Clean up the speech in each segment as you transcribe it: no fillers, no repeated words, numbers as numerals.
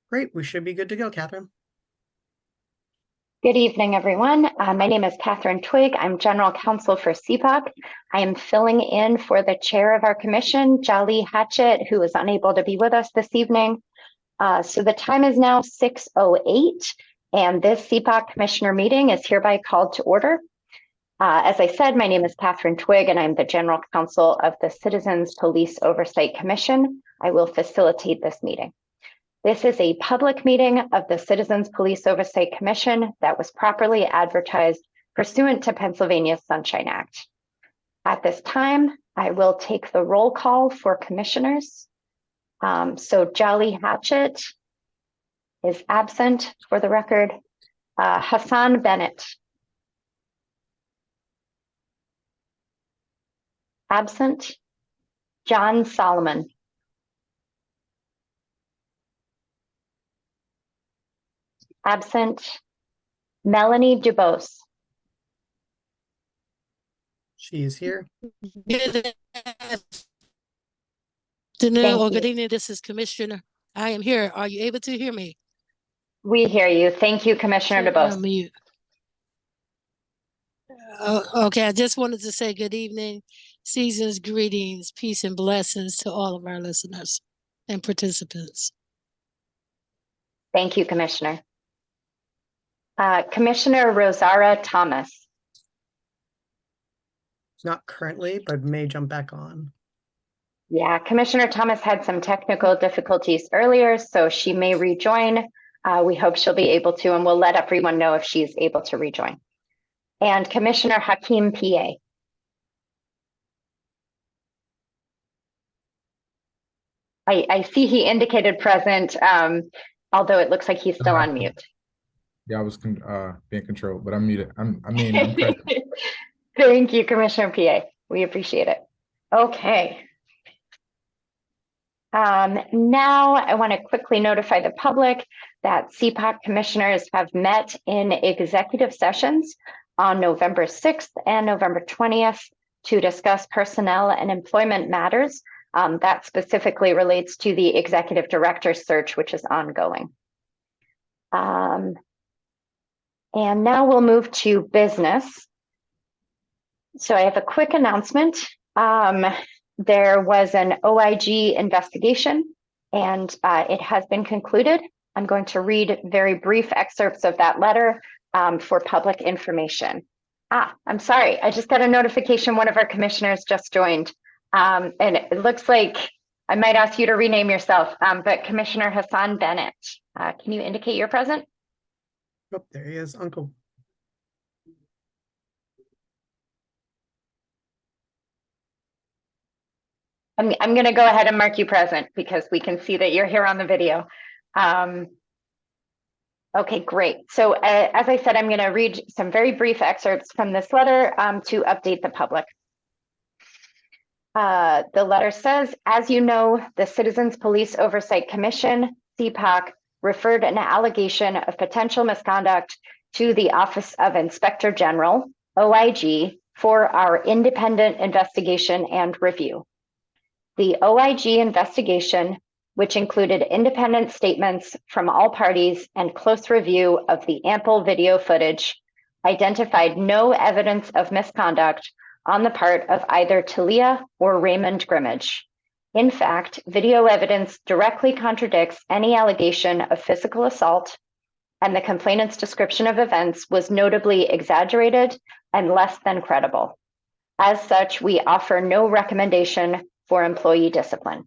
Great, we should be good to go, Catherine. Good evening, everyone. My name is Catherine Twig. I'm General Counsel for CPOC. I am filling in for the chair of our commission, Jolly Hatchett, who is unable to be with us this evening. So the time is now 6:08, and this CPOC commissioner meeting is hereby called to order. As I said, my name is Catherine Twig, and I'm the General Counsel of the Citizens Police Oversight Commission. I will facilitate this meeting. This is a public meeting of the Citizens Police Oversight Commission that was properly advertised pursuant to Pennsylvania's Sunshine Act. At this time, I will take the roll call for commissioners. So Jolly Hatchett is absent for the record. Hassan Bennett. Absent. John Solomon. Absent. Melanie Dubose. She is here. Good afternoon or good evening. This is Commissioner. I am here. Are you able to hear me? We hear you. Thank you, Commissioner Dubose. Okay, I just wanted to say good evening, season's greetings, peace and blessings to all of our listeners and participants. Thank you, Commissioner. Commissioner Rosara Thomas. Not currently, but may jump back on. Yeah, Commissioner Thomas had some technical difficulties earlier, so she may rejoin. We hope she'll be able to, and we'll let everyone know if she's able to rejoin. And Commissioner Hakeem PA. I see he indicated present, although it looks like he's still on mute. Yeah, I was being controlled, but I'm muted. I'm present. Thank you, Commissioner PA. We appreciate it. Okay. Now I want to quickly notify the public that CPOC commissioners have met in executive sessions on November 6th and November 20th to discuss personnel and employment matters. That specifically relates to the executive director search, which is ongoing. And now we'll move to business. So I have a quick announcement. There was an OIG investigation and it has been concluded. I'm going to read very brief excerpts of that letter for public information. I'm sorry, I just got a notification one of our commissioners just joined. And it looks like I might ask you to rename yourself, but Commissioner Hassan Bennett, can you indicate you're present? Oh, there he is, Uncle. I'm going to go ahead and mark you present because we can see that you're here on the video. Okay, great. So as I said, I'm going to read some very brief excerpts from this letter to update the public. The letter says, as you know, the Citizens Police Oversight Commission, CPOC, referred an allegation of potential misconduct to the Office of Inspector General, OIG, for our independent investigation and review. The OIG investigation, which included independent statements from all parties and close review of the ample video footage, identified no evidence of misconduct on the part of either Talia or Raymond Grimmage. In fact, video evidence directly contradicts any allegation of physical assault, and the complainant's description of events was notably exaggerated and less than credible. As such, we offer no recommendation for employee discipline.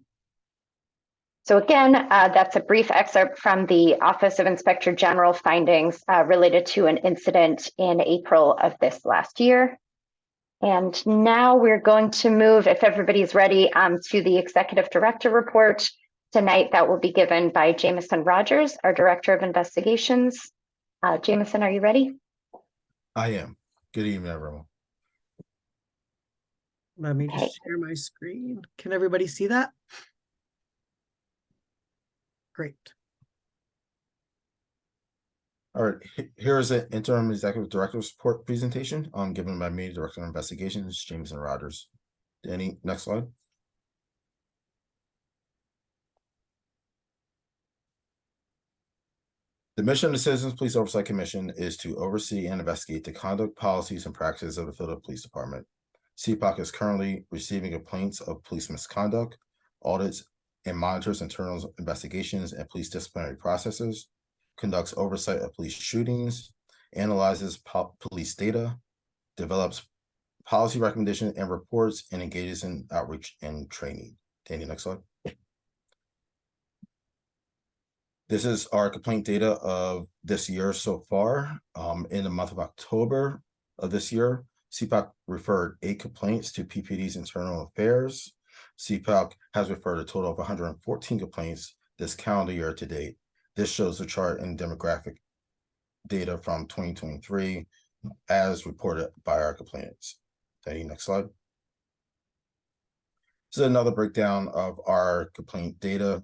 So again, that's a brief excerpt from the Office of Inspector General findings related to an incident in April of this last year. And now we're going to move, if everybody's ready, to the Executive Director report. Tonight, that will be given by Jameson Rogers, our Director of Investigations. Jameson, are you ready? I am. Good evening, everyone. Let me just share my screen. Can everybody see that? Great. All right, here is an interim executive director's report presentation given by me, Director of Investigations, Jameson Rogers. Danny, next slide. The mission of the Citizens Police Oversight Commission is to oversee and investigate the conduct, policies, and practices of the Philadelphia Police Department. CPOC is currently receiving complaints of police misconduct, audits, and monitors internal investigations and police disciplinary processes, conducts oversight of police shootings, analyzes police data, develops policy recommendations and reports, and engages in outreach and training. Danny, next slide. This is our complaint data of this year so far. In the month of October of this year, CPOC referred 8 complaints to PPD's internal affairs. CPOC has referred a total of 114 complaints this calendar year to date. This shows the chart and demographic data from 2023 as reported by our complainants. Okay, next slide. This is another breakdown of our complaint data.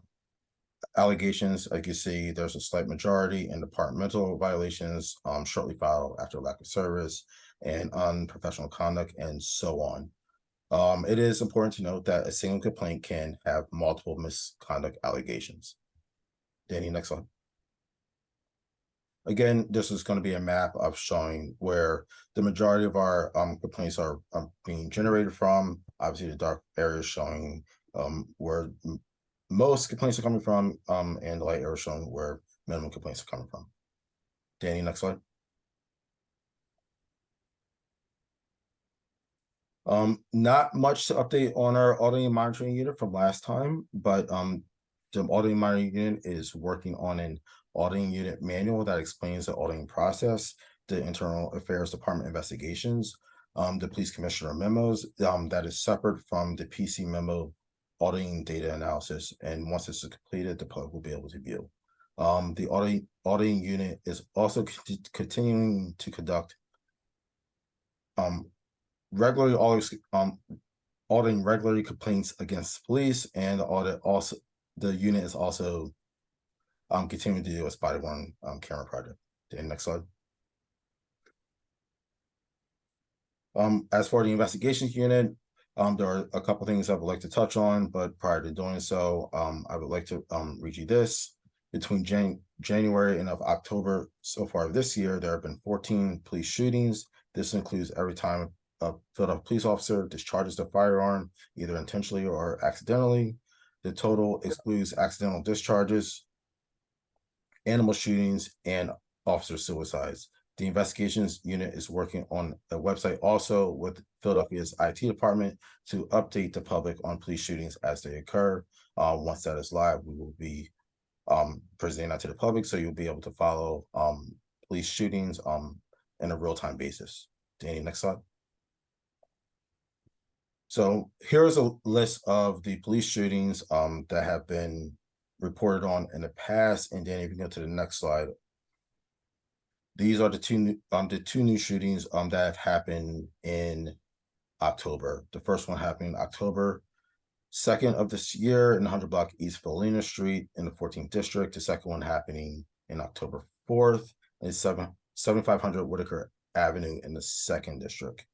Allegations, like you see, there's a slight majority in departmental violations, shortly filed after lack of service, and unprofessional conduct, and so on. It is important to note that a single complaint can have multiple misconduct allegations. Danny, next slide. Again, this is going to be a map of showing where the majority of our complaints are being generated from. Obviously, the dark area is showing where most complaints are coming from, and the light area is showing where minimum complaints are coming from. Danny, next slide. Not much to update on our auditing monitoring unit from last time, but the auditing monitoring unit is working on an auditing unit manual that explains the auditing process, the internal affairs department investigations, the police commissioner memos, that is separate from the PC memo auditing data analysis. And once this is completed, the public will be able to view. The auditing unit is also continuing to conduct regularly auditing regularly complaints against police, and the unit is also continuing to do a spotted one camera project. And next slide. As for the investigations unit, there are a couple things I would like to touch on, but prior to doing so, I would like to read you this. Between January and of October so far this year, there have been 14 police shootings. This includes every time a Philadelphia police officer discharges the firearm, either intentionally or accidentally. The total excludes accidental discharges, animal shootings, and officer suicides. The investigations unit is working on a website also with Philadelphia's IT department to update the public on police shootings as they occur. Once that is live, we will be presenting that to the public, so you'll be able to follow police shootings in a real-time basis. Danny, next slide. So here's a list of the police shootings that have been reported on in the past. And Danny, if you go to the next slide, these are the two new shootings that have happened in October. The first one happened October 2nd of this year in 100 block East Felina Street in the 14th district. The second one happening in October 4th in 7500 Whitaker Avenue in the 2nd district.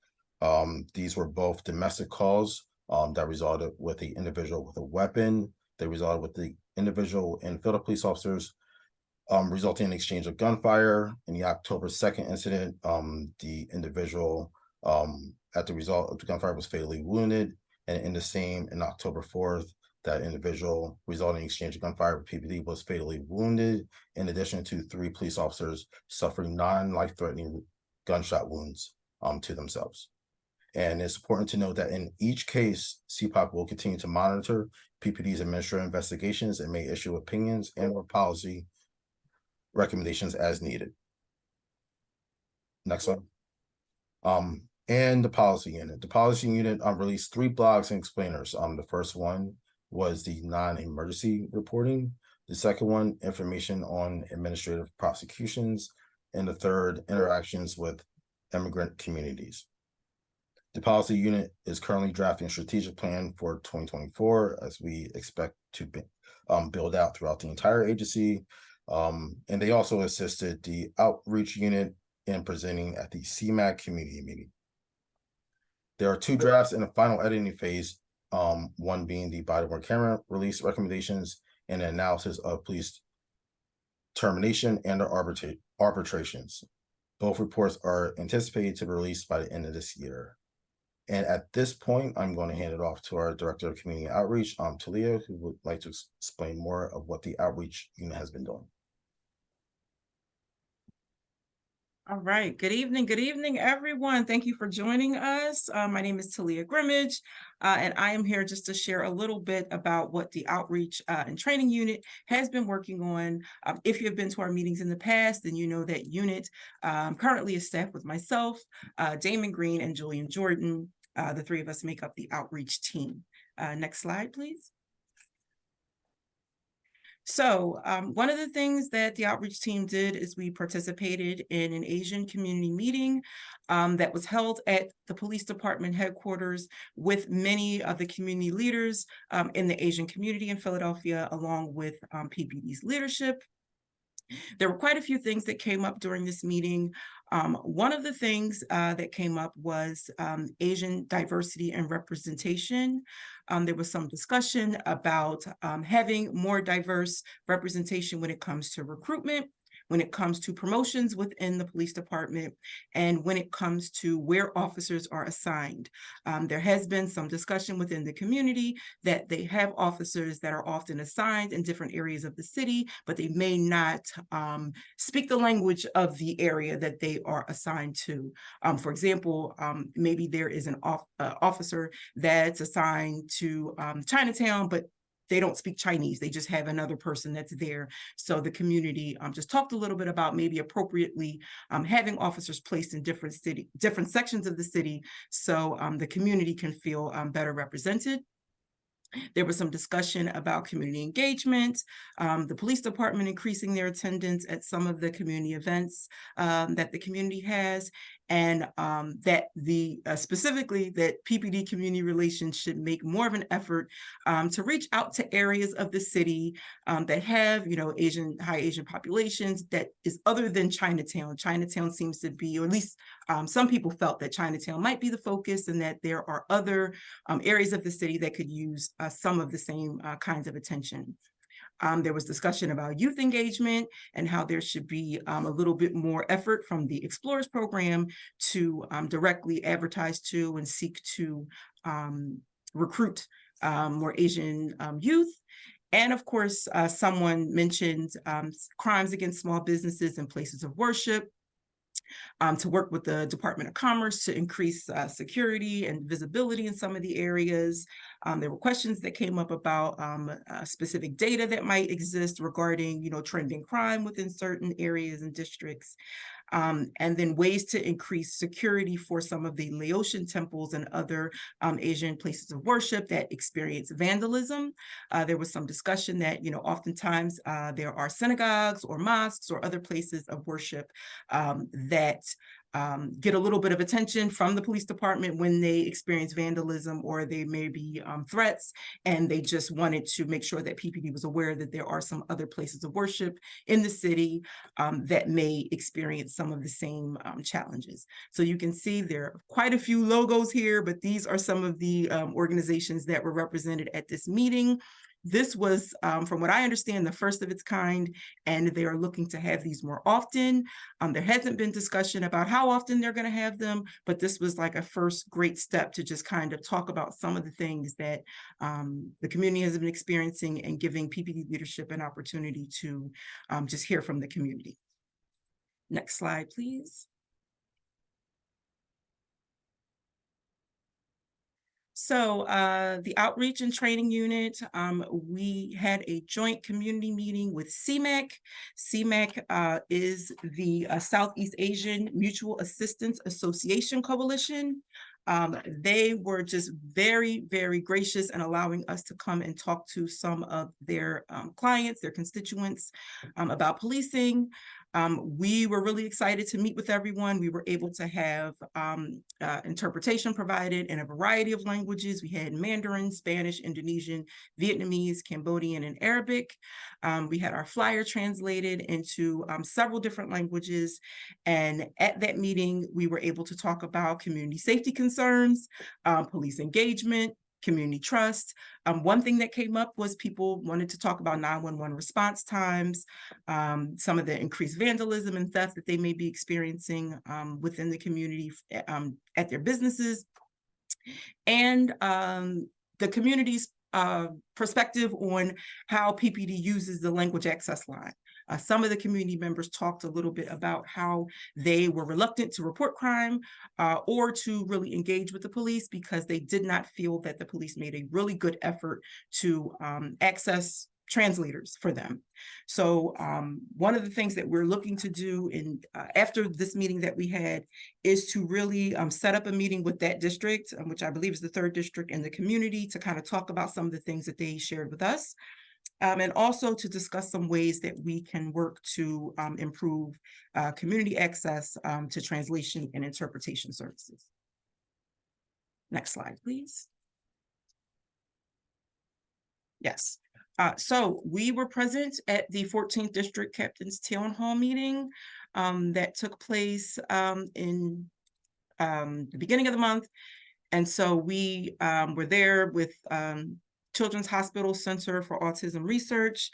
These were both domestic calls that resulted with the individual with a weapon. They resulted with the individual and Philadelphia police officers resulting in exchange of gunfire. In the October 2nd incident, the individual at the result of the gunfire was fatally wounded. And in the same, in October 4th, that individual resulting in exchange of gunfire with PPD was fatally wounded, in addition to 3 police officers suffering non-life-threatening gunshot wounds to themselves. And it's important to note that in each case, CPOC will continue to monitor PPD's administrative investigations and may issue opinions and or policy recommendations as needed. Next slide. And the policy unit. The policy unit released 3 blogs and explainers. The first one was the non-emergency reporting. The second one, information on administrative prosecutions. And the third, interactions with immigrant communities. The policy unit is currently drafting a strategic plan for 2024, as we expect to build out throughout the entire agency. And they also assisted the outreach unit in presenting at the CMAC community meeting. There are 2 drafts in the final editing phase, one being the body-worn camera release recommendations and an analysis of police termination and arbitrations. Both reports are anticipated to be released by the end of this year. And at this point, I'm going to hand it off to our Director of Community Outreach, Talia, who would like to explain more of what the outreach unit has been doing. All right. Good evening, everyone. Thank you for joining us. My name is Talia Grimmage, and I am here just to share a little bit about what the Outreach and Training Unit has been working on. If you have been to our meetings in the past, then you know that unit currently is staffed with myself, Damon Green, and Julian Jordan. The three of us make up the Outreach team. Next slide, please. So one of the things that the outreach team did is we participated in an Asian community meeting that was held at the police department headquarters with many of the community leaders in the Asian community in Philadelphia, along with PPD's leadership. There were quite a few things that came up during this meeting. One of the things that came up was Asian diversity and representation. There was some discussion about having more diverse representation when it comes to recruitment, when it comes to promotions within the police department, and when it comes to where officers are assigned. There has been some discussion within the community that they have officers that are often assigned in different areas of the city, but they may not speak the language of the area that they are assigned to. For example, maybe there is an officer that's assigned to Chinatown, but they don't speak Chinese. They just have another person that's there. So the community just talked a little bit about maybe appropriately having officers placed in different sections of the city, so the community can feel better represented. There was some discussion about community engagement, the police department increasing their attendance at some of the community events that the community has, and that specifically that PPD community relations should make more of an effort to reach out to areas of the city that have, high Asian populations that is other than Chinatown. Chinatown seems to be, or at least some people felt that Chinatown might be the focus, and that there are other areas of the city that could use some of the same kinds of attention. There was discussion about youth engagement and how there should be a little bit more effort from the Explorers program to directly advertise to and seek to recruit more Asian youth. And of course, someone mentioned crimes against small businesses and places of worship, to work with the Department of Commerce to increase security and visibility in some of the areas. There were questions that came up about specific data that might exist regarding, trending crime within certain areas and districts. And then ways to increase security for some of the Laotian temples and other Asian places of worship that experience vandalism. There was some discussion that, oftentimes there are synagogues or mosques or other places of worship that get a little bit of attention from the police department when they experience vandalism, or they may be threats, and they just wanted to make sure that PPD was aware that there are some other places of worship in the city that may experience some of the same challenges. So you can see there are quite a few logos here, but these are some of the organizations that were represented at this meeting. This was, from what I understand, the first of its kind, and they are looking to have these more often. There hasn't been discussion about how often they're going to have them, but this was like a first great step to just kind of talk about some of the things that the community has been experiencing, and giving PPD leadership an opportunity to just hear from the community. Next slide, please. So the Outreach and Training Unit, we had a joint community meeting with CMAC. CMAC is the Southeast Asian Mutual Assistance Association Coalition. They were just very, very gracious in allowing us to come and talk to some of their clients, their constituents, about policing. We were really excited to meet with everyone. We were able to have interpretation provided in a variety of languages. We had Mandarin, Spanish, Indonesian, Vietnamese, Cambodian, and Arabic. We had our flyer translated into several different languages. And at that meeting, we were able to talk about community safety concerns, police engagement, community trust. One thing that came up was people wanted to talk about 911 response times, some of the increased vandalism and theft that they may be experiencing within the community at their businesses, and the community's perspective on how PPD uses the language access line. Some of the community members talked a little bit about how they were reluctant to report crime or to really engage with the police because they did not feel that the police made a really good effort to access translators for them. So one of the things that we're looking to do after this meeting that we had is to really set up a meeting with that district, which I believe is the 3rd district, and the community, to kind of talk about some of the things that they shared with us. And also to discuss some ways that we can work to improve community access to translation and interpretation services. Next slide, please. Yes. So we were present at the 14th District Captain's Town Hall meeting that took place in the beginning of the month. And so we were there with Children's Hospital Center for Autism Research.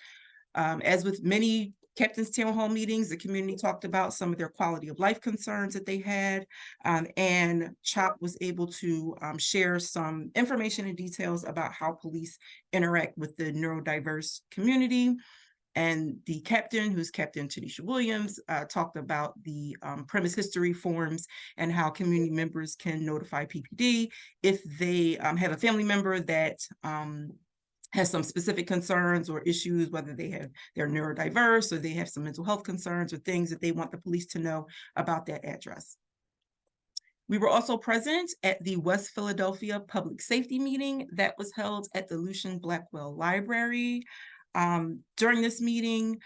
As with many Captain's Town Hall meetings, the community talked about some of their quality of life concerns that they had, and CHOP was able to share some information and details about how police interact with the neurodiverse community. And the captain, who's Captain Tanisha Williams, talked about the premise history forms and how community members can notify PPD if they have a family member that has some specific concerns or issues, whether they're neurodiverse or they have some mental health concerns or things that they want the police to know about that address. We were also present at the West Philadelphia Public Safety meeting that was held at the Lucian Blackwell Library. During this meeting,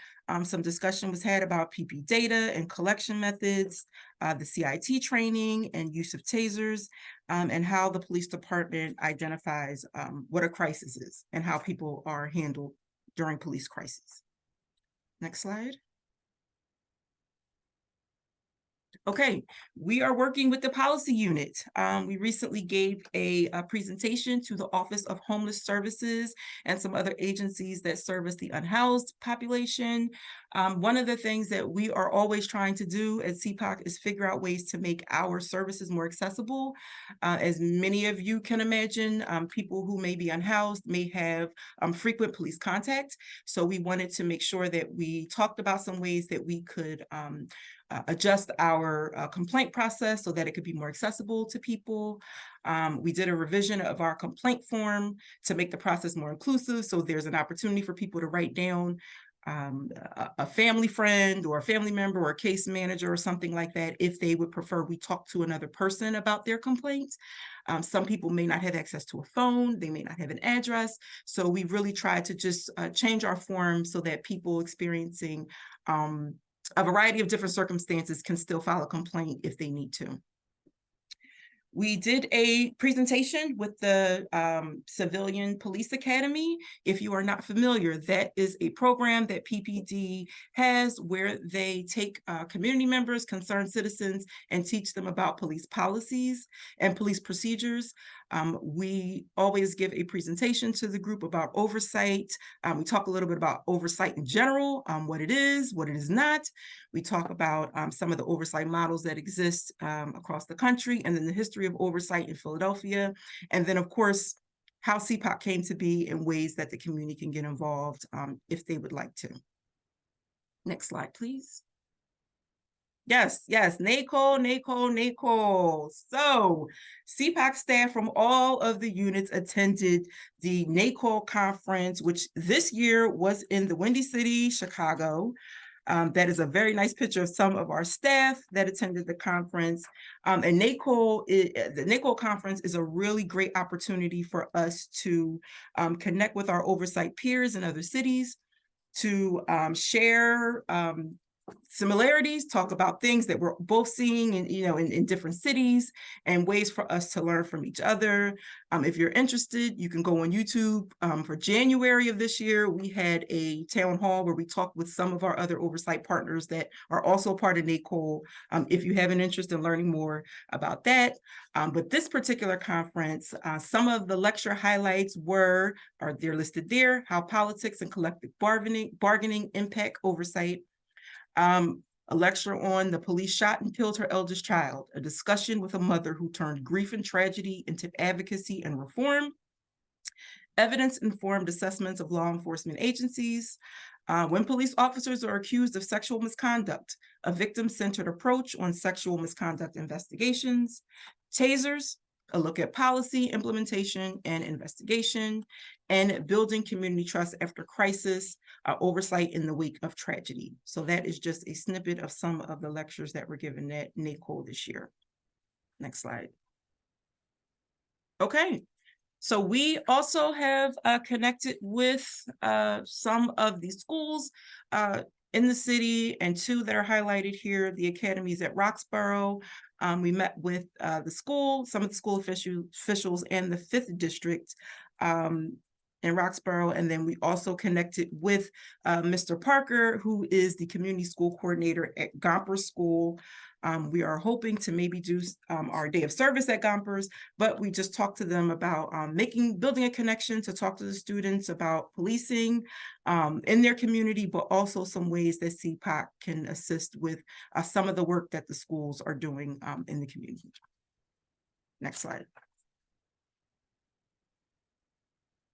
some discussion was had about PP data and collection methods, the CIT training and use of tasers, and how the police department identifies what a crisis is and how people are handled during police crises. Next slide. Okay, we are working with the policy unit. We recently gave a presentation to the Office of Homeless Services and some other agencies that service the unhoused population. One of the things that we are always trying to do at CPOC is figure out ways to make our services more accessible. As many of you can imagine, people who may be unhoused may have frequent police contact. So we wanted to make sure that we talked about some ways that we could adjust our complaint process so that it could be more accessible to people. We did a revision of our complaint form to make the process more inclusive. So there's an opportunity for people to write down a family friend or a family member or a case manager or something like that if they would prefer we talk to another person about their complaints. Some people may not have access to a phone, they may not have an address. So we really tried to just change our form so that people experiencing a variety of different circumstances can still file a complaint if they need to. We did a presentation with the Civilian Police Academy. If you are not familiar, that is a program that PPD has where they take community members, concerned citizens, and teach them about police policies and police procedures. We always give a presentation to the group about oversight. We talk a little bit about oversight in general, what it is not. We talk about some of the oversight models that exist across the country, and then the history of oversight in Philadelphia. And then, of course, how CPOC came to be in ways that the community can get involved if they would like to. Next slide, please. Yes, NACO. So CPOC staff from all of the units attended the NACO conference, which this year was in the Windy City, Chicago. That is a very nice picture of some of our staff that attended the conference. And the NACO conference is a really great opportunity for us to connect with our oversight peers in other cities, to share similarities, talk about things that we're both seeing in, in different cities, and ways for us to learn from each other. If you're interested, you can go on YouTube. For January of this year, we had a town hall where we talked with some of our other oversight partners that are also part of NACOL. If you have an interest in learning more about that. But this particular conference, some of the lecture highlights they're listed there: how politics and collective bargaining impact oversight. A lecture on the police shot and killed her eldest child, a discussion with a mother who turned grief and tragedy into advocacy and reform, evidence-informed assessments of law enforcement agencies, when police officers are accused of sexual misconduct, a victim-centered approach on sexual misconduct investigations, tasers, a look at policy implementation and investigation, and building community trust after crisis, oversight in the wake of tragedy. So that is just a snippet of some of the lectures that were given at NACOL this year. Next slide. Okay, so we also have connected with some of the schools in the city, and two that are highlighted here, the academies at Roxborough. We met with some of the school officials and the 5th district in Roxborough. And then we also connected with Mr. Parker, who is the community school coordinator at Gompers School. We are hoping to maybe do our day of service at Gompers, but we just talked to them about building a connection to talk to the students about policing in their community, but also some ways that CPOC can assist with some of the work that the schools are doing in the community. Next slide.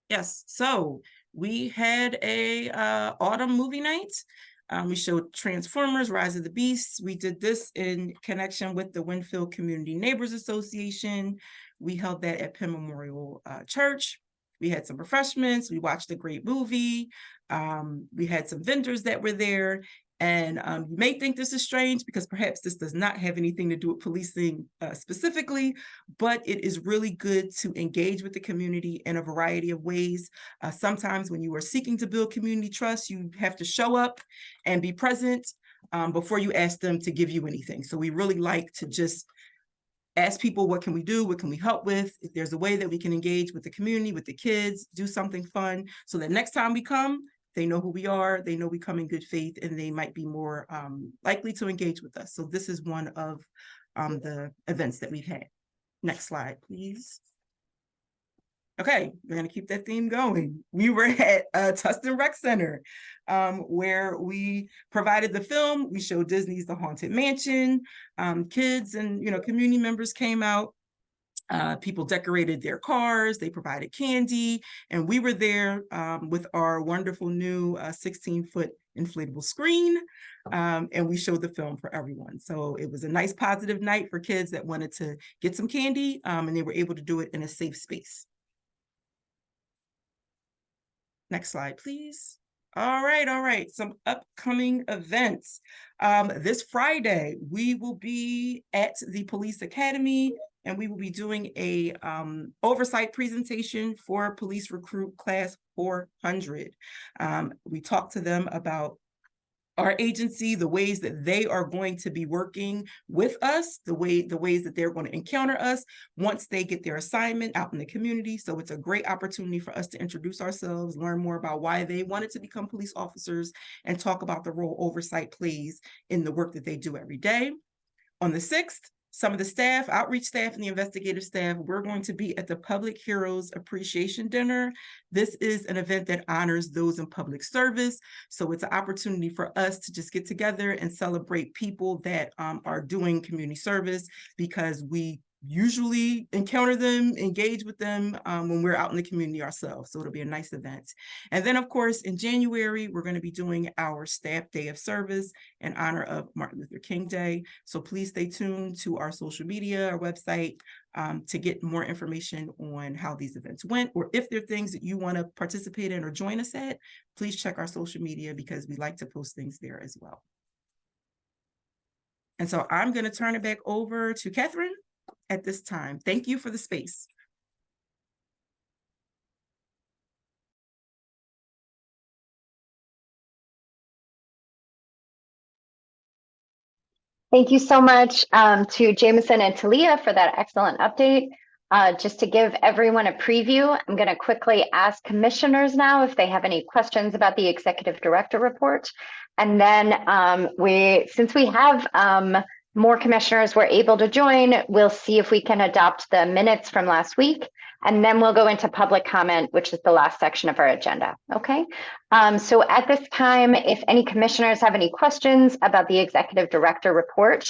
Yes, so we had a autumn movie night. We showed Transformers: Rise of the Beasts. We did this in connection with the Winfield Community Neighbors Association. We held that at Penn Memorial Church. We had some refreshments. We watched a great movie. We had some vendors that were there. And you may think this is strange because perhaps this does not have anything to do with policing specifically, but it is really good to engage with the community in a variety of ways. Sometimes when you are seeking to build community trust, you have to show up and be present before you ask them to give you anything. So we really like to just ask people, what can we do? What can we help with? If there's a way that we can engage with the community, with the kids, do something fun, so that next time we come, they know who we are, they know we come in good faith, and they might be more likely to engage with us. So this is one of the events that we've had. Next slide, please. Okay, we're gonna keep that theme going. We were at Tustin Rec Center, where we provided the film. We showed Disney's The Haunted Mansion. Kids and community members came out. People decorated their cars, they provided candy, and we were there with our wonderful new 16-foot inflatable screen, and we showed the film for everyone. So it was a nice positive night for kids that wanted to get some candy, and they were able to do it in a safe space. Next slide, please. All right. Some upcoming events. This Friday, we will be at the Police Academy, and we will be doing a oversight presentation for Police Recruit Class 400. We talked to them about our agency, the ways that they are going to be working with us, the ways that they're going to encounter us once they get their assignment out in the community. So it's a great opportunity for us to introduce ourselves, learn more about why they wanted to become police officers, and talk about the role oversight plays in the work that they do every day. On the 6th, some of the staff, outreach staff and the investigative staff, we're going to be at the Public Heroes Appreciation Dinner. This is an event that honors those in public service. So it's an opportunity for us to just get together and celebrate people that are doing community service, because we usually encounter them, engage with them when we're out in the community ourselves. So it'll be a nice event. And then, of course, in January, we're going to be doing our Staff Day of Service in honor of Martin Luther King Day. So please stay tuned to our social media, our website, to get more information on how these events went, or if there are things that you want to participate in or join us at, please check our social media, because we like to post things there as well. And so I'm going to turn it back over to Catherine at this time. Thank you for the space. Thank you so much to Jameson and Talia for that excellent update. Just to give everyone a preview, I'm going to quickly ask commissioners now if they have any questions about the executive director report. And then since we have more commissioners were able to join, we'll see if we can adopt the minutes from last week. And then we'll go into public comment, which is the last section of our agenda. Okay. So at this time, if any commissioners have any questions about the executive director report,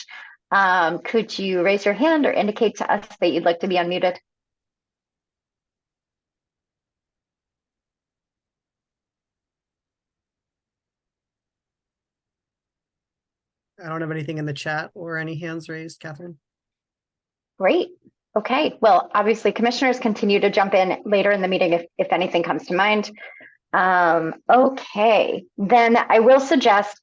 could you raise your hand or indicate to us that you'd like to be unmuted? I don't have anything in the chat or any hands raised, Catherine. Great. Okay. Well, obviously, commissioners continue to jump in later in the meeting if anything comes to mind. Okay, then I will suggest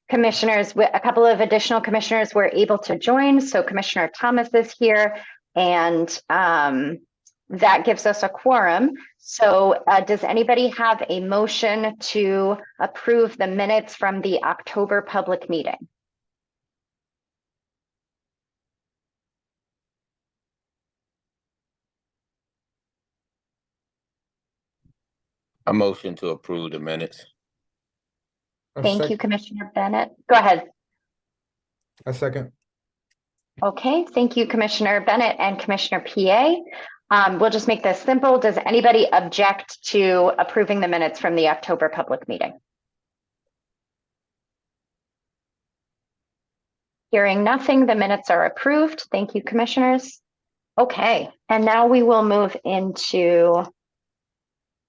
commissioners, a couple of additional commissioners were able to join. So Commissioner Thomas is here, and that gives us a quorum. So does anybody have a motion to approve the minutes from the October public meeting? A motion to approve the minutes. Thank you, Commissioner Bennett. Go ahead. A second. Okay, thank you, Commissioner Bennett and Commissioner PA. We'll just make this simple. Does anybody object to approving the minutes from the October public meeting? Hearing nothing, the minutes are approved. Thank you, commissioners. Okay, and now we will move into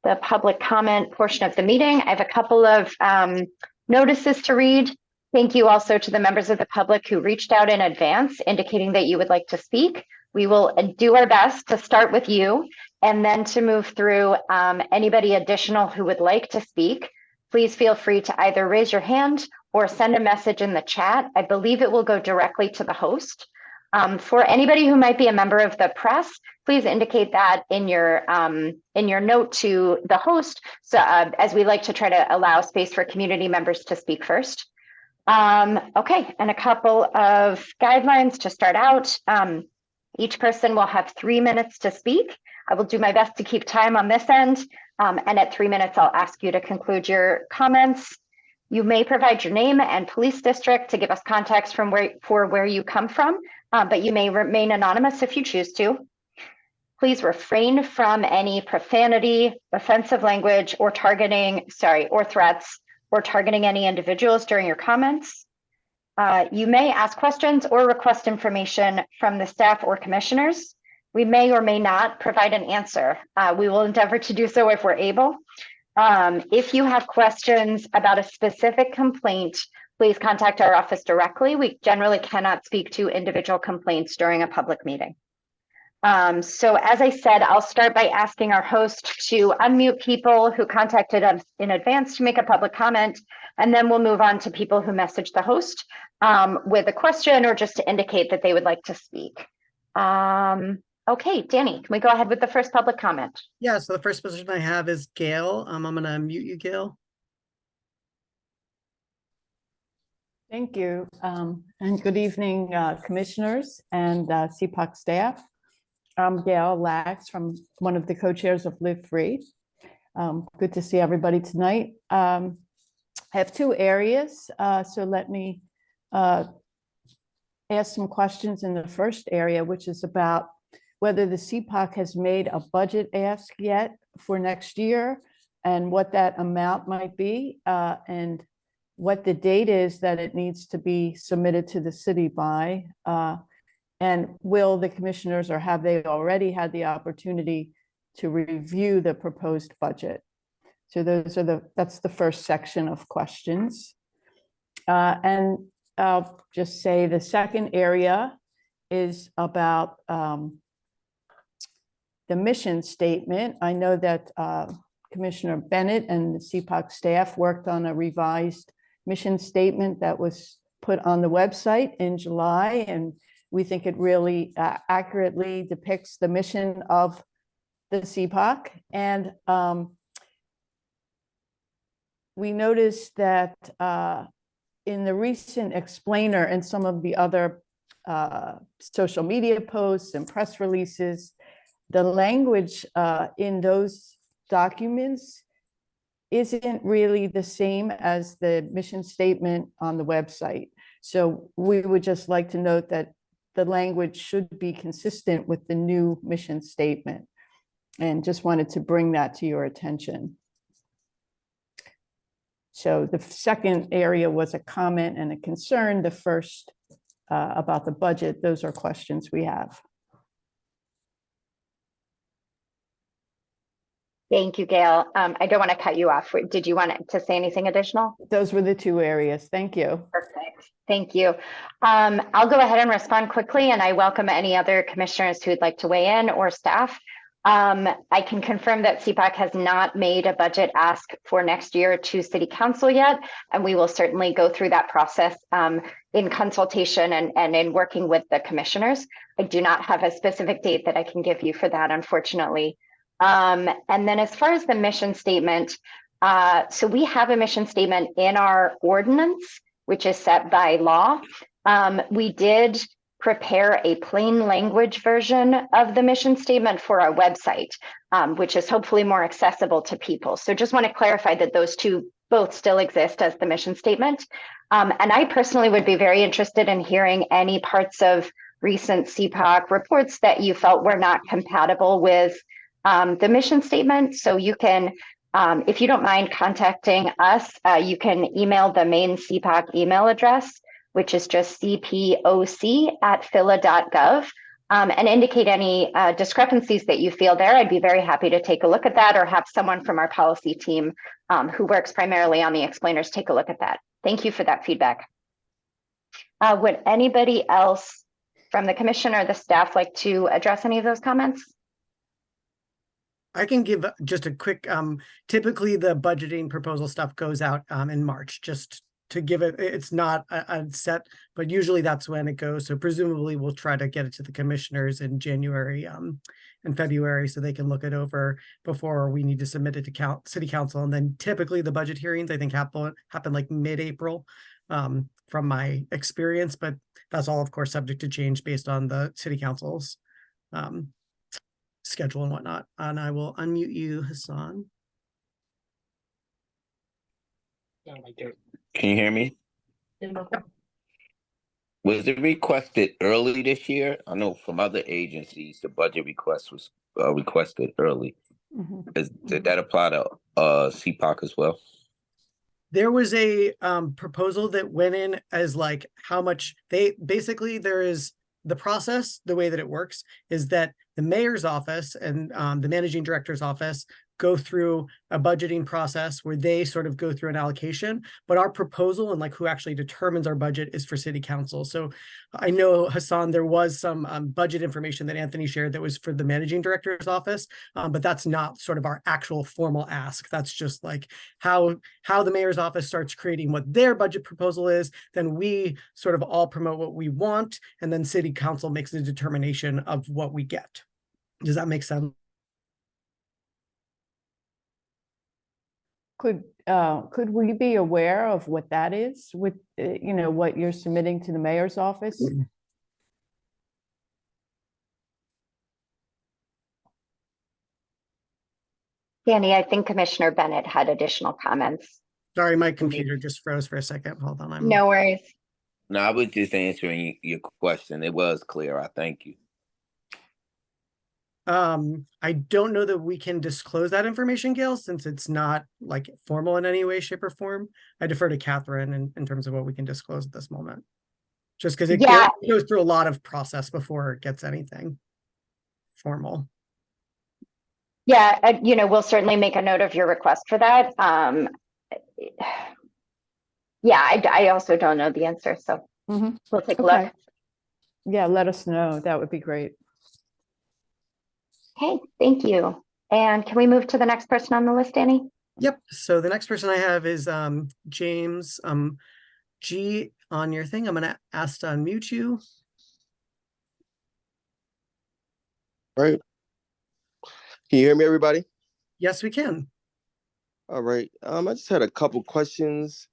the public comment portion of the meeting. I have a couple of notices to read. Thank you also to the members of the public who reached out in advance indicating that you would like to speak. We will do our best to start with you and then to move through anybody additional who would like to speak. Please feel free to either raise your hand or send a message in the chat. I believe it will go directly to the host. For anybody who might be a member of the press, please indicate that in your note to the host, so as we like to try to allow space for community members to speak first. Okay, and a couple of guidelines to start out. Each person will have 3 minutes to speak. I will do my best to keep time on this end, and at 3 minutes, I'll ask you to conclude your comments. You may provide your name and police district to give us context from where you come from, but you may remain anonymous if you choose to. Please refrain from any profanity, offensive language, or threats, or targeting any individuals during your comments. You may ask questions or request information from the staff or commissioners. We may or may not provide an answer. We will endeavor to do so if we're able. If you have questions about a specific complaint, please contact our office directly. We generally cannot speak to individual complaints during a public meeting. So as I said, I'll start by asking our host to unmute people who contacted us in advance to make a public comment, and then we'll move on to people who messaged the host with a question or just to indicate that they would like to speak. Okay, Danny, can we go ahead with the first public comment? Yeah, so the first position I have is Gail. I'm going to mute you, Gail. Thank you, and good evening, commissioners and CPOC staff. I'm Gail Lax, from one of the co-chairs of Live Free. Good to see everybody tonight. I have 2 areas, so let me ask some questions in the first area, which is about whether the CPOC has made a budget ask yet for next year and what that amount might be, and what the date is that it needs to be submitted to the city by. And will the commissioners, or have they already had the opportunity to review the proposed budget? So that's the first section of questions. And I'll just say the second area is about the mission statement. I know that Commissioner Bennett and the CPOC staff worked on a revised mission statement that was put on the website in July, and we think it really accurately depicts the mission of the CPOC. And we noticed that in the recent explainer and some of the other social media posts and press releases, the language in those documents isn't really the same as the mission statement on the website. So we would just like to note that the language should be consistent with the new mission statement, and just wanted to bring that to your attention. So the second area was a comment and a concern. The first about the budget. Those are questions we have. Thank you, Gail. I don't want to cut you off. Did you want to say anything additional? Those were the two areas. Thank you. Perfect. Thank you. I'll go ahead and respond quickly, and I welcome any other commissioners who would like to weigh in or staff. I can confirm that CPOC has not made a budget ask for next year to City Council yet, and we will certainly go through that process in consultation and in working with the commissioners. I do not have a specific date that I can give you for that, unfortunately. And then as far as the mission statement, so we have a mission statement in our ordinance, which is set by law. We did prepare a plain language version of the mission statement for our website, which is hopefully more accessible to people. So just want to clarify that those two both still exist as the mission statement. And I personally would be very interested in hearing any parts of recent CPOC reports that you felt were not compatible with the mission statement. So you can, if you don't mind contacting us, you can email the main CPOC email address, which is just cpoc@phila.gov, and indicate any discrepancies that you feel there. I'd be very happy to take a look at that, or have someone from our policy team who works primarily on the explainers take a look at that. Thank you for that feedback. Would anybody else from the commission or the staff like to address any of those comments? I can give just a quick, typically the budgeting proposal stuff goes out in March, just to give it, it's not a set, but usually that's when it goes. So presumably we'll try to get it to the commissioners in January and February, so they can look it over before we need to submit it to City Council. And then typically the budget hearings, I think, happen like mid-April from my experience, but that's all, of course, subject to change based on the City Council's schedule and whatnot. And I will unmute you, Hassan. Can you hear me? Was it requested early this year? I know from other agencies, the budget request was requested early. Did that apply to CPOC as well? There was a proposal that went in as like how much they basically, there is the process, the way that it works is that the mayor's office and the managing director's office go through a budgeting process where they sort of go through an allocation, but our proposal and like who actually determines our budget is for City Council. So I know, Hassan, there was some budget information that Anthony shared that was for the managing director's office, but that's not sort of our actual formal ask. That's just like how the mayor's office starts creating what their budget proposal is. Then we sort of all promote what we want, and then City Council makes the determination of what we get. Does that make sense? Could we be aware of what that is with, you know, what you're submitting to the mayor's office? Danny, I think Commissioner Bennett had additional comments. Sorry, my computer just froze for a second. Hold on. No worries. No, I was just answering your question. It was clear. I thank you. I don't know that we can disclose that information, Gail, since it's not like formal in any way, shape, or form. I defer to Catherine in terms of what we can disclose at this moment. Just because it goes through a lot of process before it gets anything formal. Yeah, you know, we'll certainly make a note of your request for that. Yeah, I also don't know the answer, so we'll take a look. Yeah, let us know. That would be great. Okay, thank you. And can we move to the next person on the list, Danny? Yep. So the next person I have is James G on your thing. I'm going to ask to unmute you. All right. Can you hear me, everybody? Yes, we can. All right. I just had a couple questions.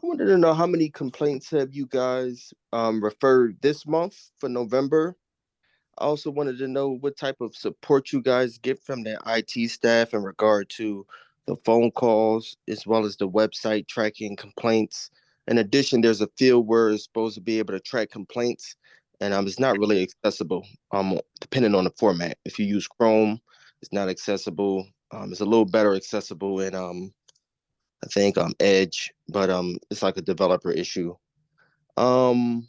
wanted to know how many complaints have you guys referred this month for November? I also wanted to know what type of support you guys get from the IT staff in regard to the phone calls as well as the website tracking complaints. In addition, there's a field where it's supposed to be able to track complaints, and it's not really accessible. Depending on the format. If you use Chrome, it's not accessible. It's a little better accessible in I think Edge, but it's like a developer issue. I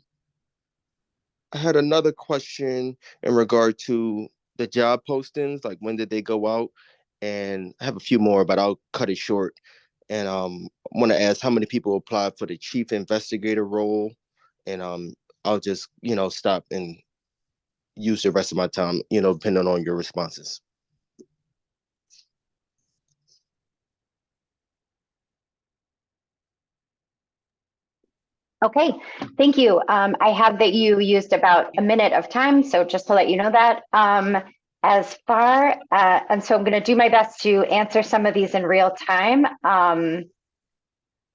had another question in regard to the job postings, like when did they go out? And I have a few more, but I'll cut it short. And I want to ask how many people applied for the chief investigator role. And I'll just, stop and use the rest of my time, depending on your responses. Okay, thank you. I have that you used about a minute of time, so just to let you know that. And so I'm going to do my best to answer some of these in real time.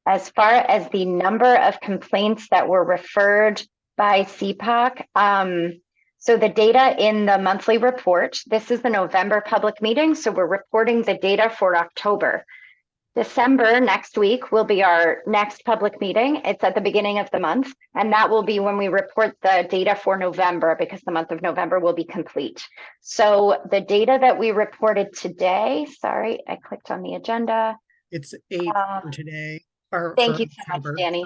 As far as the number of complaints that were referred by CPOC, so the data in the monthly report, this is the November public meeting, so we're reporting the data for October. December next week will be our next public meeting. It's at the beginning of the month, and that will be when we report the data for November, because the month of November will be complete. So the data that we reported today, sorry, I clicked on the agenda. It's 8 for today. Or Thank for you so October. much, Danny.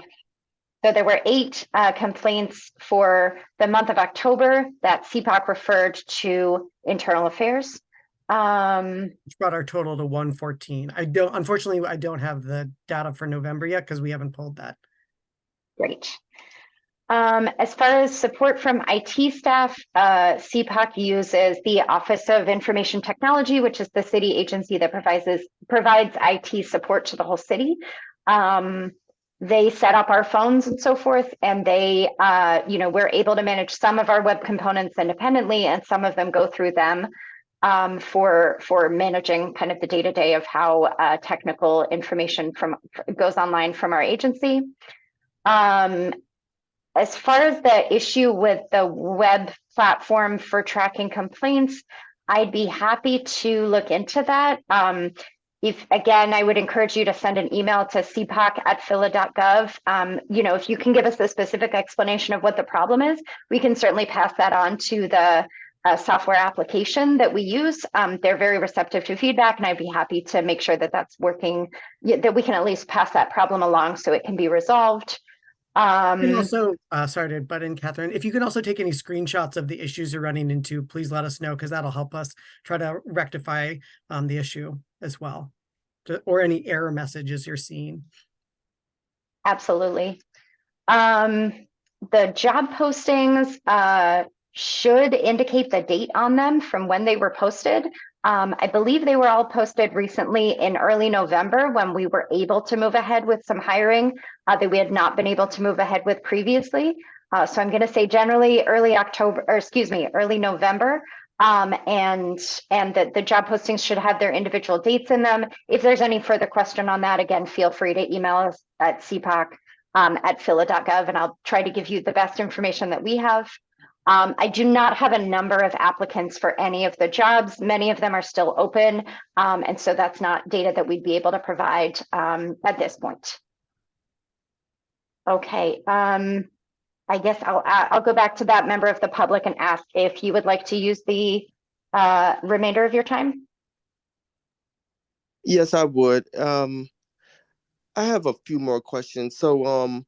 So there were 8 complaints for the month of October that CPOC referred to Internal Affairs. Which brought our total to 114. Unfortunately, I don't have the data for November yet because we haven't pulled that. Great. As far as support from IT staff, CPOC uses the Office of Information Technology, which is the city agency that provides IT support to the whole city. They set up our phones and so forth, and they, we're able to manage some of our web components independently, and some of them go through them. For managing kind of the day-to-day of how technical information goes online from our agency. As far as the issue with the web platform for tracking complaints, I'd be happy to look into that. Again, I would encourage you to send an email to cpoc@phila.gov. If you can give us a specific explanation of what the problem is, we can certainly pass that on to the software application that we use. They're very receptive to feedback, and I'd be happy to make sure that that's working, that we can at least pass that problem along so it can be resolved. And also, sorry to butt in, Catherine, if you can also take any screenshots of the issues you're running into, please let us know, because that'll help us try to rectify the issue as well, or any error messages you're seeing. Absolutely. The job postings should indicate the date on them from when they were posted. I believe they were all posted recently in early November, when we were able to move ahead with some hiring that we had not been able to move ahead with previously. So I'm going to say generally early November. And the job postings should have their individual dates in them. If there's any further question on that, again, feel free to email us at cpoc@phila.gov, and I'll try to give you the best information that we have. I do not have a number of applicants for any of the jobs. Many of them are still open, and so that's not data that we'd be able to provide at this point. Okay, I guess I'll go back to that member of the public and ask if you would like to use the remainder of your time. Yes, I would. I have a few more questions. So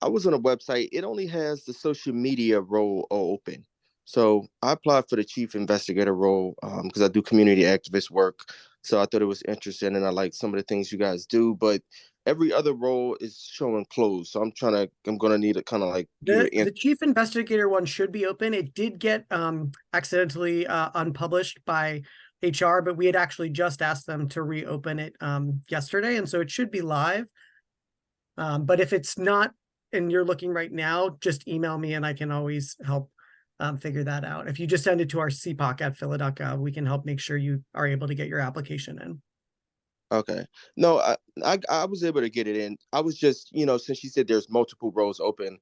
I was on a website. It only has the social media role open. So I applied for the chief investigator role because I do community activist work. So I thought it was interesting, and I like some of the things you guys do. But every other role is showing closed. So I'm gonna need a kind of like the chief investigator one should be open. It did get accidentally unpublished by HR, but we had actually just asked them to reopen it yesterday, and so it should be live. But if it's not, and you're looking right now, just email me and I can always help figure that out. If you just send it to our cpoc@phila.gov, we can help make sure you are able to get your application in. Okay. No, I was able to get it in. I was just, since you said there's multiple roles open,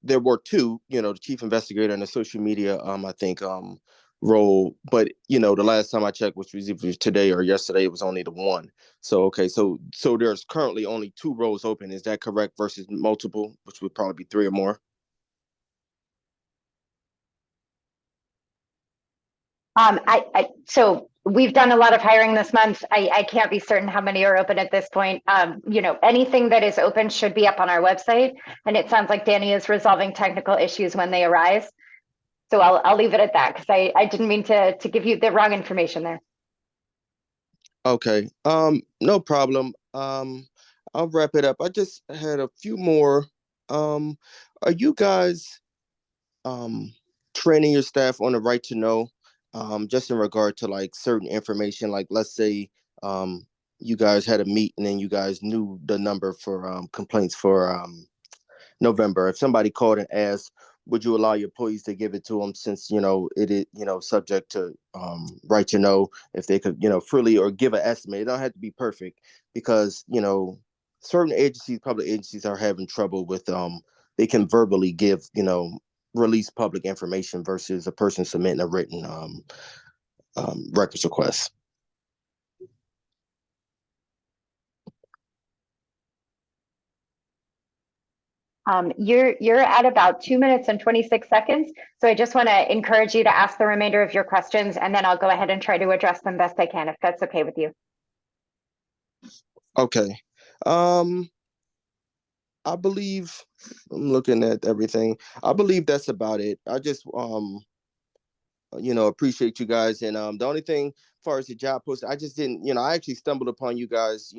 there were two, the chief investigator and the social media, I think, role. But the last time I checked, which was either today or yesterday, it was only the one. So okay, so there's currently only two roles open. Is that correct? Versus multiple, which would probably be three or more. So we've done a lot of hiring this month. I can't be certain how many are open at this point. Anything that is open should be up on our website. And it sounds like Danny is resolving technical issues when they arise. So I'll leave it at that because I didn't mean to give you the wrong information there. Okay. No problem. I'll wrap it up. I just had a few more. Are you guys training your staff on the right to know? Just in regard to like certain information, like let's say you guys had a meeting and you guys knew the number for complaints for November. If somebody called and asked, would you allow your employees to give it to them since it is subject to right to know, if they could freely or give an estimate? It don't have to be perfect because certain agencies, public agencies, are having trouble with they can verbally give release public information versus a person submitting a written records request. You're at about 2 minutes and 26 seconds. So I just want to encourage you to ask the remainder of your questions, and then I'll go ahead and try to address them best I can, if that's okay with you. Okay. I believe I'm looking at everything. I believe that's about it. I just appreciate you guys. And the only thing as far as the job post, I just didn't, I actually stumbled upon you guys,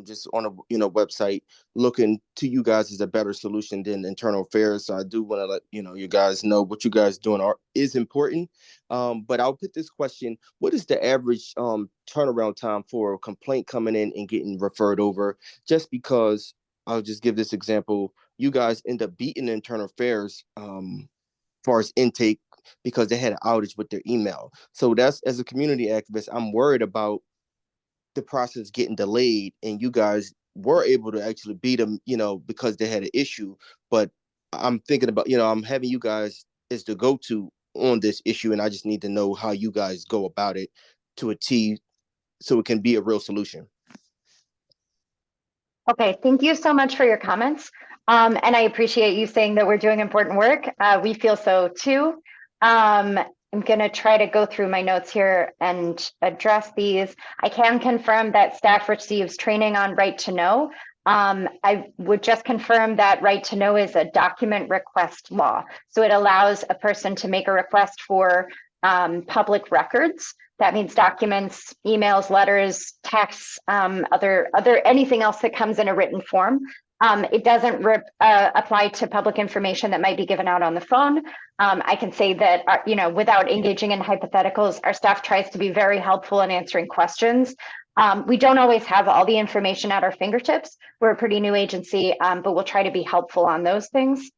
just on a website, looking to you guys as a better solution than internal affairs. So I do want to let you guys know what you guys doing is important. But I'll put this question: what is the average turnaround time for a complaint coming in and getting referred over? Just because I'll just give this example: you guys end up beating internal affairs as far as intake, because they had an outage with their email. So that's, as a community activist, I'm worried about the process getting delayed, and you guys were able to actually beat them, because they had an issue. But I'm thinking about, I'm having you guys as the go-to on this issue, and I just need to know how you guys go about it to achieve so it can be a real solution. Okay, thank you so much for your comments. And I appreciate you saying that we're doing important work. We feel so too. I'm going to try to go through my notes here and address these. I can confirm that staff receives training on right to know. I would just confirm that right to know is a document request law. So it allows a person to make a request for public records. That means documents, emails, letters, texts, other anything else that comes in a written form. It doesn't apply to public information that might be given out on the phone. I can say that, without engaging in hypotheticals, our staff tries to be very helpful in answering questions. We don't always have all the information at our fingertips. We're a pretty new agency, but we'll try to be helpful on those things.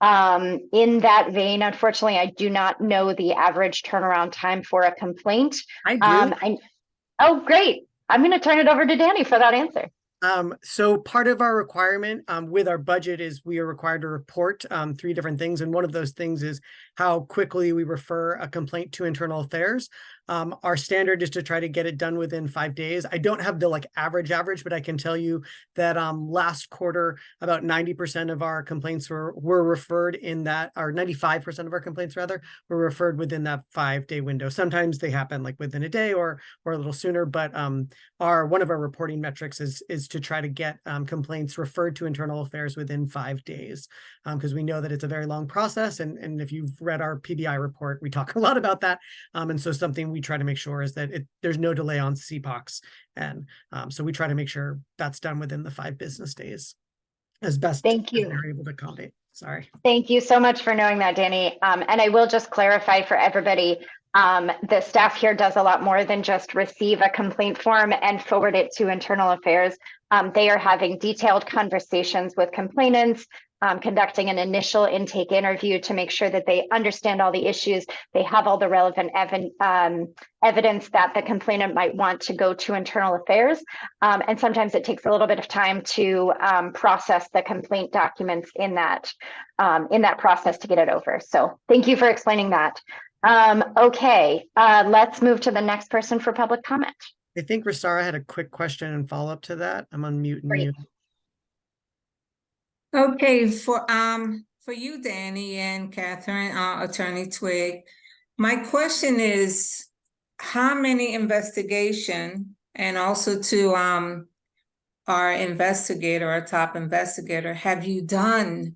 In that vein, unfortunately, I do not know the average turnaround time for a complaint. I do. Oh, great. I'm going to turn it over to Danny for that answer. So part of our requirement with our budget is we are required to report 3 different things. And one of those things is how quickly we refer a complaint to internal affairs. Our standard is to try to get it done within 5 days. I don't have the average, but I can tell you that last quarter, about 90% of our complaints were referred in that, or 95% of our complaints rather, were referred within that 5-day window. Sometimes they happen within a day or a little sooner, but one of our reporting metrics is to try to get complaints referred to internal affairs within 5 days, because we know that it's a very long process. And if you've read our PBI report, we talk a lot about that. And so something we try to make sure is that there's no delay on CPOCs. And so we try to make sure that's done within the 5 business days as best Thank you. as they're able to accommodate. Sorry. Thank you so much for knowing that, Danny. And I will just clarify for everybody, The staff here does a lot more than just receive a complaint form and forward it to internal affairs. They are having detailed conversations with complainants, conducting an initial intake interview to make sure that they understand all the issues. They have all the relevant evidence that the complainant might want to go to internal affairs. And sometimes it takes a little bit of time to process the complaint documents in that process to get it over. So thank you for explaining that. Okay, let's move to the next person for public comment. I think Rosara had a quick question and follow up to that. I'm on mute and Great. mute. Okay, for you, Danny and Catherine, Attorney Twig, my question is, how many investigation, and also to our investigator, our top investigator, have you done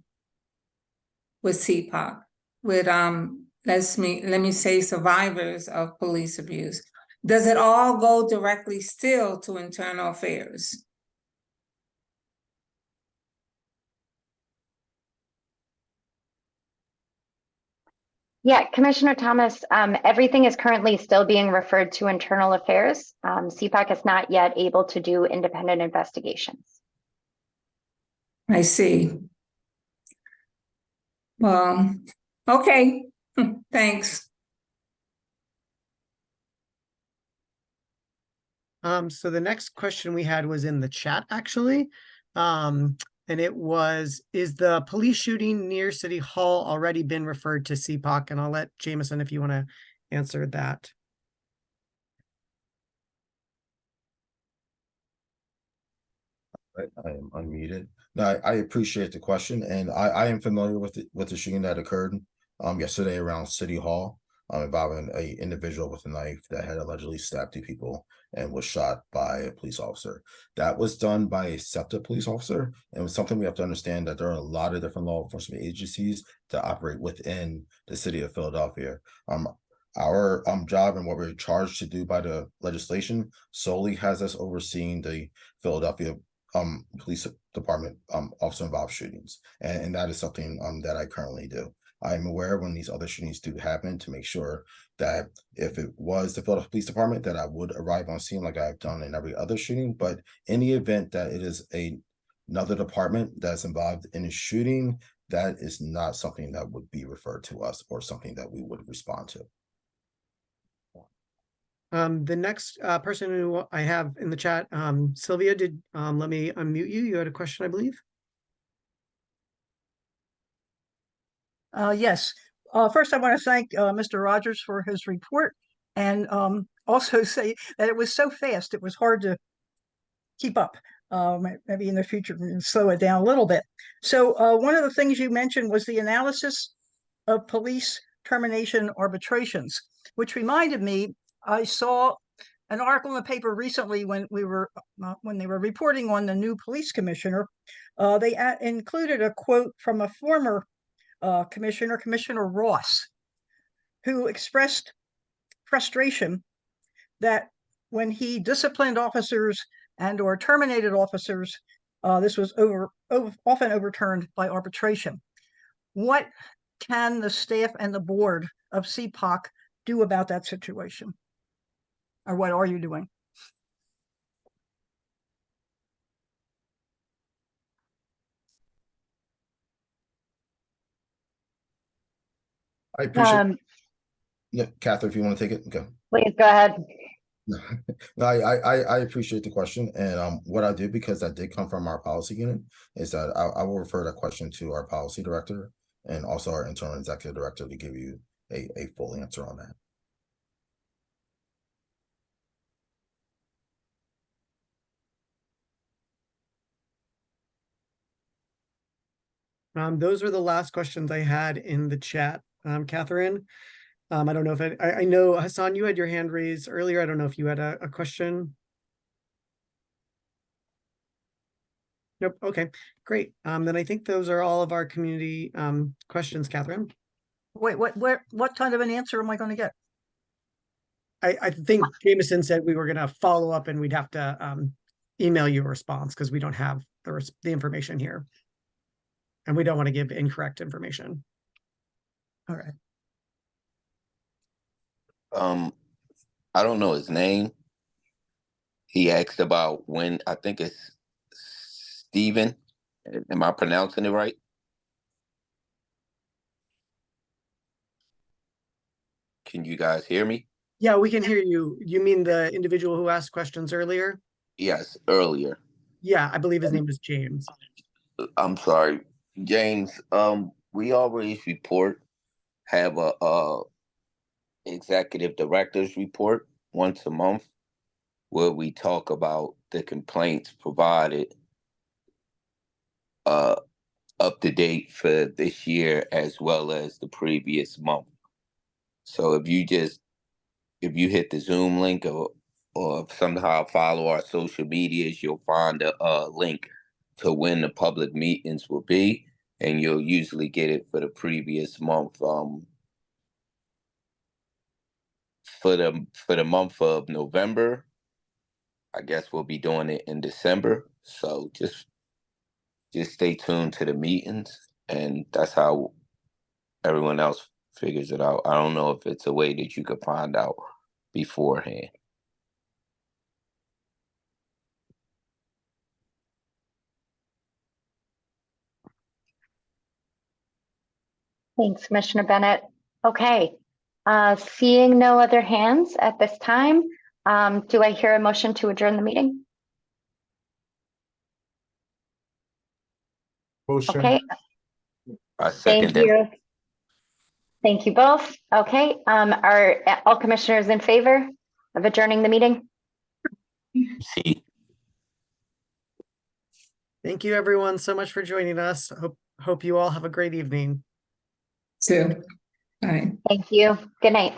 with CPOC, with let me say survivors of police abuse? Does it all go directly still to internal affairs? Yeah, Commissioner Thomas, everything is currently still being referred to internal affairs. CPOC is not yet able to do independent investigations. I see. Well, okay, thanks. So the next question we had was in the chat, actually. And it was, is the police shooting near City Hall already been referred to CPOC? And I'll let Jameson, if you want to answer that. I am unmuted. No, I appreciate the question, and I am familiar with the shooting that occurred yesterday around City Hall, involving a individual with a knife that had allegedly stabbed 2 people and was shot by a police officer. That was done by a SEPTA police officer, and it was something we have to understand, that there are a lot of different law enforcement agencies that operate within the city of Philadelphia. Our job and what we're charged to do by the legislation solely has us overseeing the Philadelphia police department officer involved shootings, and that is something that I currently do. I'm aware when these other shootings do happen to make sure that if it was the Philadelphia Police Department, that I would arrive on scene like I've done in every other shooting. But in the event that it is another department that's involved in a shooting, that is not something that would be referred to us or something that we would respond to. The next person who I have in the chat, Sylvia, let me unmute you. You had a question, I believe. Yes. First, I want to thank Mr. Rogers for his report, and also say that it was so fast, it was hard to keep up. Maybe in the future, we can slow it down a little bit. So one of the things you mentioned was the analysis of police termination arbitrations, which reminded me, I saw an article in the paper recently when they were reporting on the new police commissioner. They included a quote from a former Commissioner Ross, who expressed frustration that when he disciplined officers and or terminated officers, this was often overturned by arbitration. What can the staff and the board of CPOC do about that situation? Or what are you doing? I appreciate yeah, Catherine, if you want to take it, okay. Please go ahead. No, I appreciate the question, and what I did, because that did come from our policy unit, is that I will refer that question to our policy director and also our internal executive director to give you a full answer on that. Those were the last questions I had in the chat. Catherine, I don't know if I know, Hassan, you had your hand raised earlier. I don't know if you had a question. Nope. Okay, great. Then I think those are all of our community questions, Catherine. Wait, what kind of an answer am I going to get? I think Jameson said we were going to follow up and we'd have to email you a response because we don't have the information here. And we don't want to give incorrect information. All right. I don't know his name. He asked about when, I think it's Steven. Am I pronouncing it right? Can you guys hear me? Yeah, we can hear you. You mean the individual who asked questions earlier? Yes, earlier. Yeah, I believe his name is James. I'm sorry, James. We always have a executive director's report once a month where we talk about the complaints provided uh up to date for this year as well as the previous month. So if you hit the Zoom link or somehow follow our social medias, you'll find a link to when the public meetings will be, and you'll usually get it for the previous month. For the month of November, I guess we'll be doing it in December. So just stay tuned to the meetings, and that's how everyone else figures it out. I don't know if it's a way that you could find out beforehand. Thanks, Commissioner Bennett. Okay, seeing no other hands at this time, do I hear a motion to adjourn the meeting? Motion. Okay, I thank second that. you. Thank you both. Okay, are all commissioners in favor of adjourning the meeting? See. Thank you everyone so much for joining us. Hope you all have a great evening. So, all right. Thank you. Good night.